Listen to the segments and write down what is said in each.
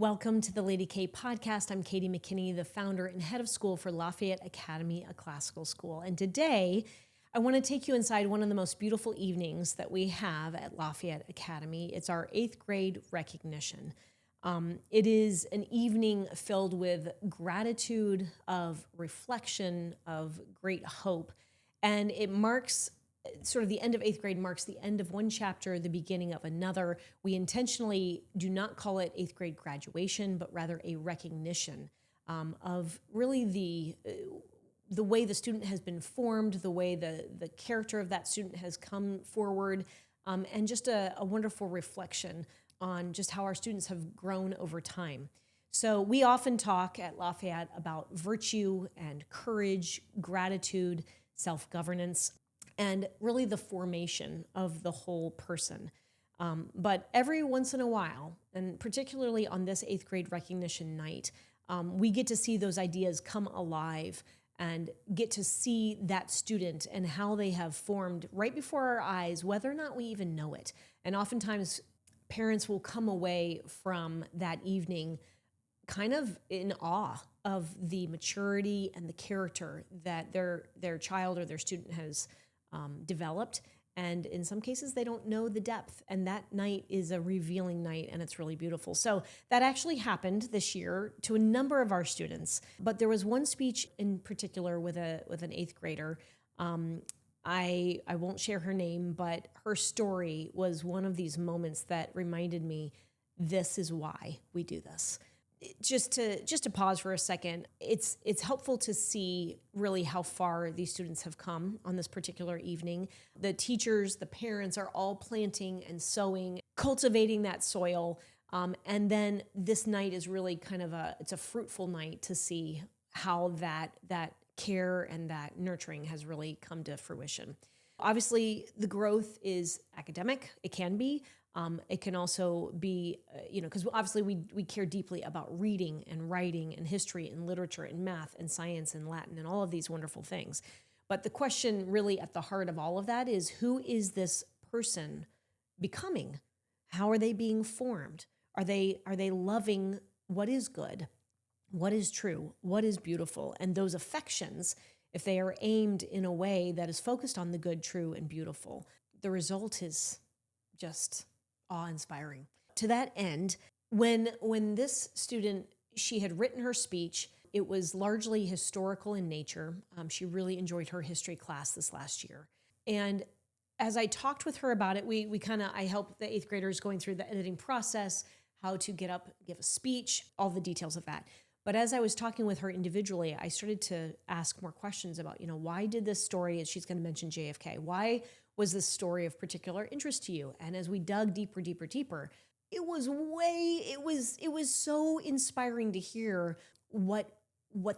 Welcome to the Lady K podcast. I'm Katy McKinney, the founder and head of school for Lafayette Academy, a classical school. And today, I want to take you inside one of the most beautiful evenings that we have at Lafayette Academy. It's our 8th grade recognition. It is an evening filled with gratitude, of reflection, of great hope. And it marks sort of the end of 8th grade marks the end of one chapter, the beginning of another. We intentionally do not call it 8th grade graduation, but rather a recognition of really the way the student has been formed, the way the character of that student has come forward, and just a wonderful reflection on just how our students have grown over time. So we often talk at Lafayette about virtue and courage, gratitude, self-governance, and really the formation of the whole person. But every once in a while, and particularly on this 8th grade recognition night, we get to see those ideas come alive and get to see that student and how they have formed right before our eyes, whether or not we even know it. And oftentimes, parents will come away from that evening kind of in awe of the maturity and the character that their child or their student has developed, and in some cases they don't know the depth, and that night is a revealing night, and it's really beautiful. So that actually happened this year to a number of our students, but there was one speech in particular with an 8th grader. I won't share her name, but her story was one of these moments that reminded me, this is why we do this. Just to pause for a second, it's helpful to see really how far these students have come on this particular evening. The teachers, the parents are all planting and sowing, cultivating that soil, and then this night is really kind of it's a fruitful night to see how that care and that nurturing has really come to fruition. Obviously, the growth is academic. It can be. It can also be, because obviously we care deeply about reading and writing and history and literature and math and science and Latin and all of these wonderful things. But the question really at the heart of all of that is, who is this person becoming? How are they being formed? Are they loving what is good, what is true, what is beautiful? And those affections, if they are aimed in a way that is focused on the good, true, and beautiful, the result is just awe-inspiring. To that end, when this student, she had written her speech, it was largely historical in nature. She really enjoyed her history class this last year. And as I talked with her about it, I helped the 8th graders going through the editing process, how to get up, give a speech, all the details of that. But as I was talking with her individually, I started to ask more questions about, why did this story, she's going to mention JFK, why was this story of particular interest to you? And as we dug deeper, it was so inspiring to hear what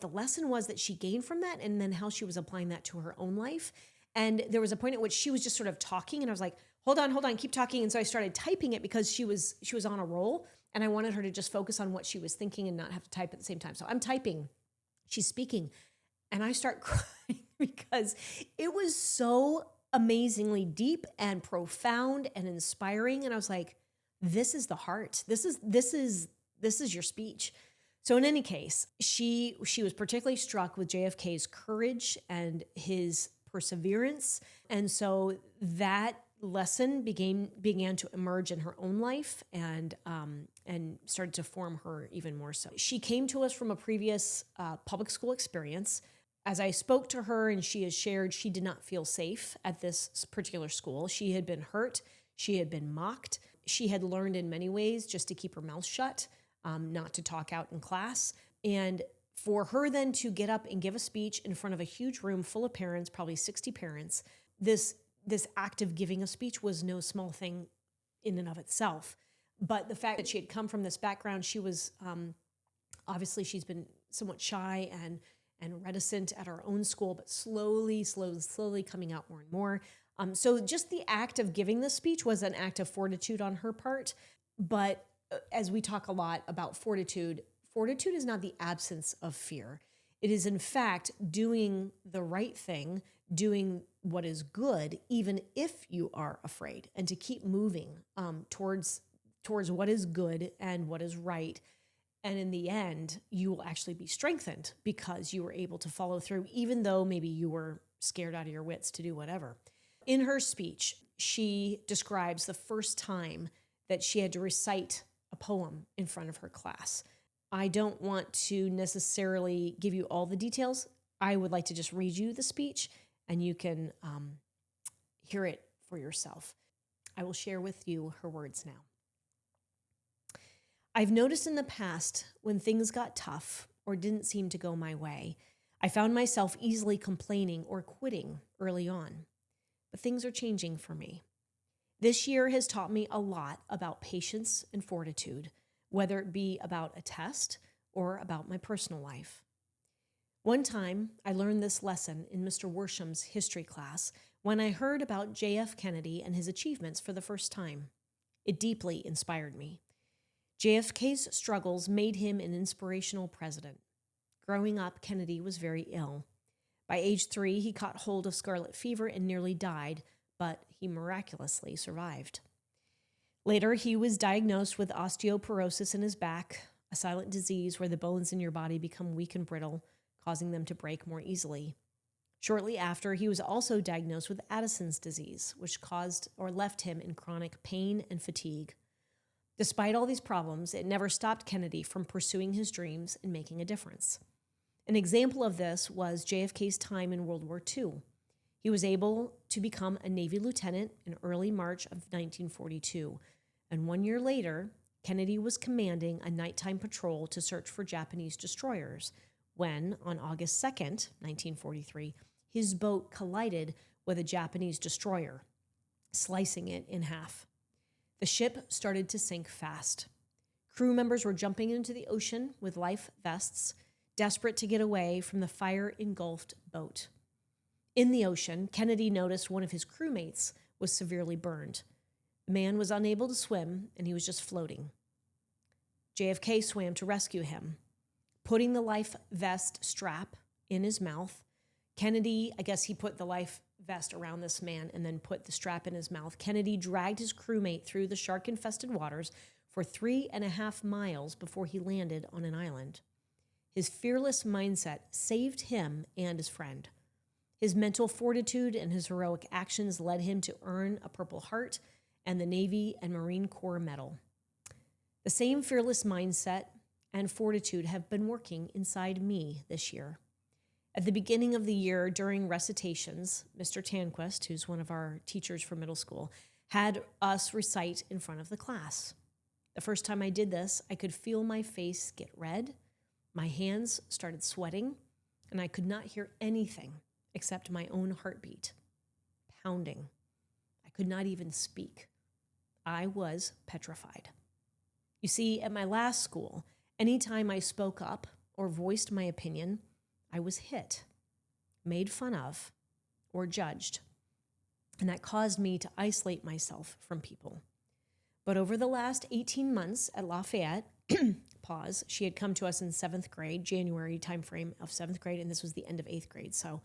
the lesson was that she gained from that, and then how she was applying that to her own life. And there was a point at which she was just sort of talking, and I was like, hold on, keep talking. And so I started typing it because she was on a roll, and I wanted her to just focus on what she was thinking and not have to type at the same time. So I'm typing, she's speaking, and I start crying because it was so amazingly deep and profound and inspiring. And I was like, this is the heart. This is your speech. So in any case, she was particularly struck with JFK's courage and his perseverance. And so that lesson began to emerge in her own life and started to form her even more so. She came to us from a previous public school experience. As I spoke to her, and she has shared, she did not feel safe at this particular school. She had been hurt. She had been mocked. She had learned in many ways just to keep her mouth shut, not to talk out in class. And for her then to get up and give a speech in front of a huge room full of parents, probably 60 parents, this act of giving a speech was no small thing in and of itself. But the fact that she had come from this background, she was, obviously she's been somewhat shy and reticent at our own school, but slowly coming out more and more. So just the act of giving this speech was an act of fortitude on her part. But as we talk a lot about fortitude is not the absence of fear. It is, in fact, doing the right thing, doing what is good, even if you are afraid, and to keep moving towards what is good and what is right, And in the end, you will actually be strengthened because you were able to follow through, even though maybe you were scared out of your wits to do whatever. In her speech, she describes the first time that she had to recite a poem in front of her class. I don't want to necessarily give you all the details. I would like to just read you the speech and you can hear it for yourself. I will share with you her words now. I've noticed in the past when things got tough or didn't seem to go my way, I found myself easily complaining or quitting early on. But things are changing for me. This year has taught me a lot about patience and fortitude, whether it be about a test or about my personal life. One time, I learned this lesson in Mr. Worsham's history class when I heard about J.F. Kennedy and his achievements for the first time. It deeply inspired me. JFK's struggles made him an inspirational president. Growing up, Kennedy was very ill. By age 3, he caught hold of scarlet fever and nearly died, but he miraculously survived. Later, he was diagnosed with osteoporosis in his back, a silent disease where the bones in your body become weak and brittle, causing them to break more easily. Shortly after, he was also diagnosed with Addison's disease, which caused or left him in chronic pain and fatigue. Despite all these problems, it never stopped Kennedy from pursuing his dreams and making a difference. An example of this was JFK's time in World War II. He was able to become a Navy lieutenant in early March of 1942, and 1 year later, Kennedy was commanding a nighttime patrol to search for Japanese destroyers when, on August 2nd, 1943, his boat collided with a Japanese destroyer, slicing it in half. The ship started to sink fast. Crew members were jumping into the ocean with life vests, desperate to get away from the fire-engulfed boat. In the ocean, Kennedy noticed one of his crewmates was severely burned. The man was unable to swim, and he was just floating. JFK swam to rescue him. Putting the life vest strap in his mouth, Kennedy, I guess he put the life vest around this man and then put the strap in his mouth. Kennedy dragged his crewmate through the shark-infested waters for 3.5 miles before he landed on an island. His fearless mindset saved him and his friend. His mental fortitude and his heroic actions led him to earn a Purple Heart and the Navy and Marine Corps Medal. The same fearless mindset and fortitude have been working inside me this year. At the beginning of the year, during recitations, Mr. Tanquist, who's one of our teachers for middle school, had us recite in front of the class. The first time I did this, I could feel my face get red, my hands started sweating, and I could not hear anything except my own heartbeat, pounding. I could not even speak. I was petrified. You see, at my last school, anytime I spoke up or voiced my opinion, I was hit, made fun of, or judged. And that caused me to isolate myself from people. But over the last 18 months at Lafayette, she had come to us in 7th grade, January timeframe of 7th grade, and this was the end of 8th grade. So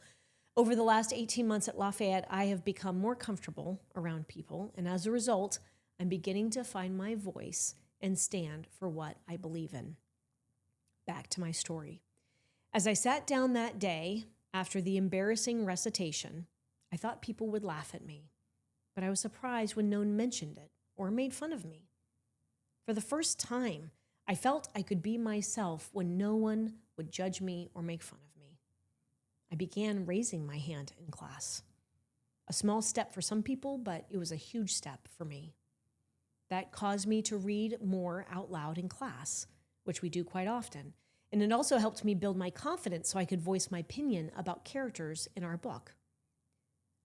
over the last 18 months at Lafayette, I have become more comfortable around people. And as a result, I'm beginning to find my voice and stand for what I believe in. Back to my story. As I sat down that day after the embarrassing recitation, I thought people would laugh at me, but I was surprised when no one mentioned it or made fun of me. For the first time, I felt I could be myself when no one would judge me or make fun of me. I began raising my hand in class. A small step for some people, but it was a huge step for me. That caused me to read more out loud in class, which we do quite often. And it also helped me build my confidence so I could voice my opinion about characters in our book.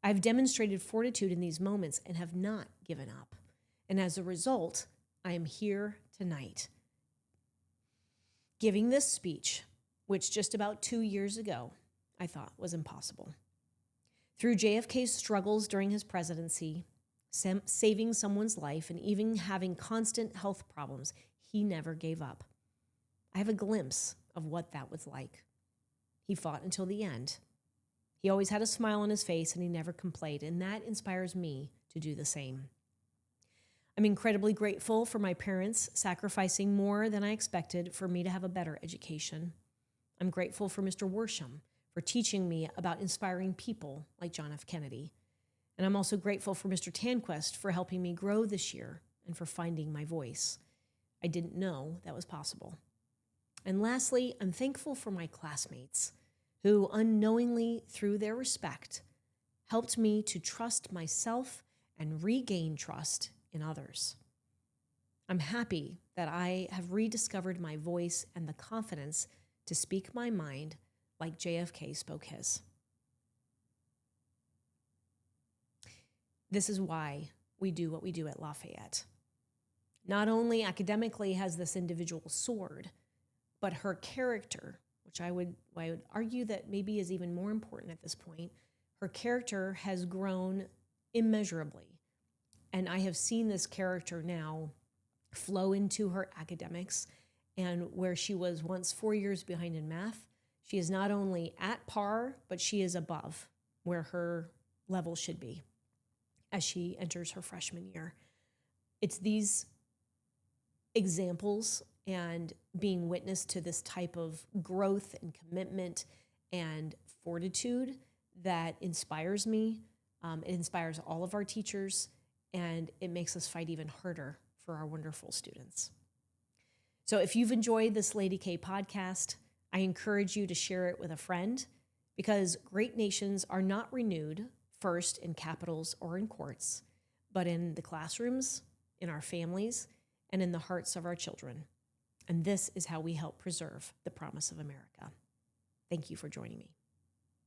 I've demonstrated fortitude in these moments and have not given up. And as a result, I am here tonight, giving this speech, which just about 2 years ago I thought was impossible. Through JFK's struggles during his presidency, saving someone's life, and even having constant health problems, he never gave up. I have a glimpse of what that was like. He fought until the end. He always had a smile on his face and he never complained, and that inspires me to do the same. I'm incredibly grateful for my parents sacrificing more than I expected for me to have a better education. I'm grateful for Mr. Worsham for teaching me about inspiring people like John F. Kennedy. And I'm also grateful for Mr. Tanquist for helping me grow this year and for finding my voice. I didn't know that was possible. And lastly, I'm thankful for my classmates who unknowingly, through their respect, helped me to trust myself and regain trust in others. I'm happy that I have rediscovered my voice and the confidence to speak my mind like JFK spoke his. This is why we do what we do at Lafayette. Not only academically has this individual soared, but her character, which I would argue that maybe is even more important at this point, her character has grown immeasurably. And I have seen this character now flow into her academics, and where she was once 4 years behind in math, she is not only at par, but she is above where her level should be as she enters her freshman year. It's these examples and being witness to this type of growth and commitment and fortitude that inspires me. It inspires all of our teachers, and it makes us fight even harder for our wonderful students. So if you've enjoyed this Lady K podcast, I encourage you to share it with a friend, because great nations are not renewed first in capitals or in courts, but in the classrooms, in our families, and in the hearts of our children. And this is how we help preserve the promise of America. Thank you for joining me.